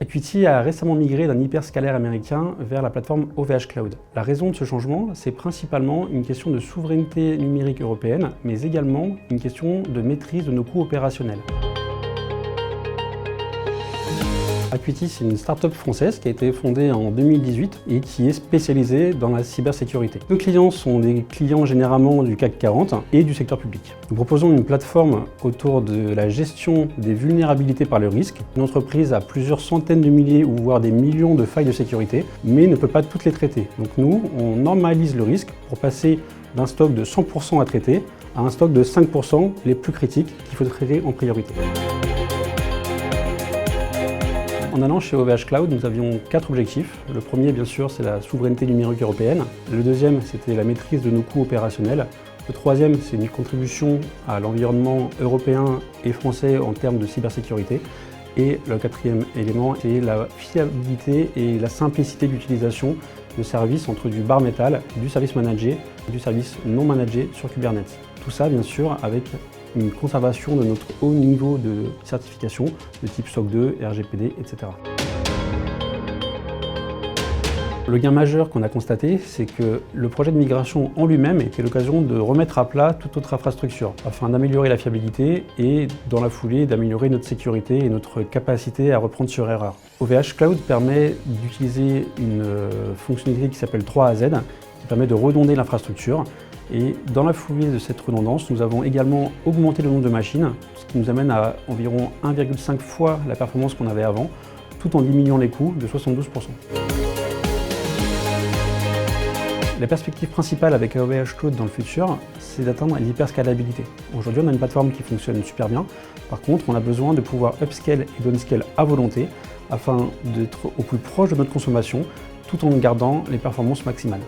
Acuity a récemment migré d'un hyperscalaire américain vers la plateforme OVH Cloud. La raison de ce changement, c'est principalement une question de souveraineté numérique européenne, mais également une question de maîtrise de nos coûts opérationnels. Acuity, c'est une start-up française qui a été fondée en 2018 et qui est spécialisée dans la cybersécurité. Nos clients sont des clients généralement du CAC 40 et du secteur public. Nous proposons une plateforme autour de la gestion des vulnérabilités par le risque. Une entreprise a plusieurs centaines de milliers ou voire des millions de failles de sécurité, mais ne peut pas toutes les traiter. Donc nous, on normalise le risque pour passer d'un stock de 100% à traiter à un stock de 5% les plus critiques qu'il faut traiter en priorité. En allant chez OVH Cloud, nous avions 4 objectifs. Le premier, bien sûr, c'est la souveraineté numérique européenne. Le deuxième, c'était la maîtrise de nos coûts opérationnels. Le troisième, c'est une contribution à l'environnement européen et français en termes de cybersécurité. Et le quatrième élément, c'est la fiabilité et la simplicité d'utilisation de services entre du bare metal, du service managé et du service non managé sur Kubernetes. Tout ça, bien sûr, avec une conservation de notre haut niveau de certification de type SOC 2, RGPD, etc. Le gain majeur qu'on a constaté, c'est que le projet de migration en lui-même était l'occasion de remettre à plat toute notre infrastructure afin d'améliorer la fiabilité et, dans la foulée, d'améliorer notre sécurité et notre capacité à reprendre sur erreur. OVH Cloud permet d'utiliser une fonctionnalité qui s'appelle 3AZ, qui permet de redonder l'infrastructure. Et dans la foulée de cette redondance, nous avons également augmenté le nombre de machines, ce qui nous amène à environ 1,5 fois la performance qu'on avait avant, tout en diminuant les coûts de 72%. La perspective principale avec OVH Cloud dans le futur, c'est d'atteindre l'hyperscalabilité. Aujourd'hui, on a une plateforme qui fonctionne super bien. Par contre, on a besoin de pouvoir upscale et downscale à volonté afin d'être au plus proche de notre consommation tout en gardant les performances maximales.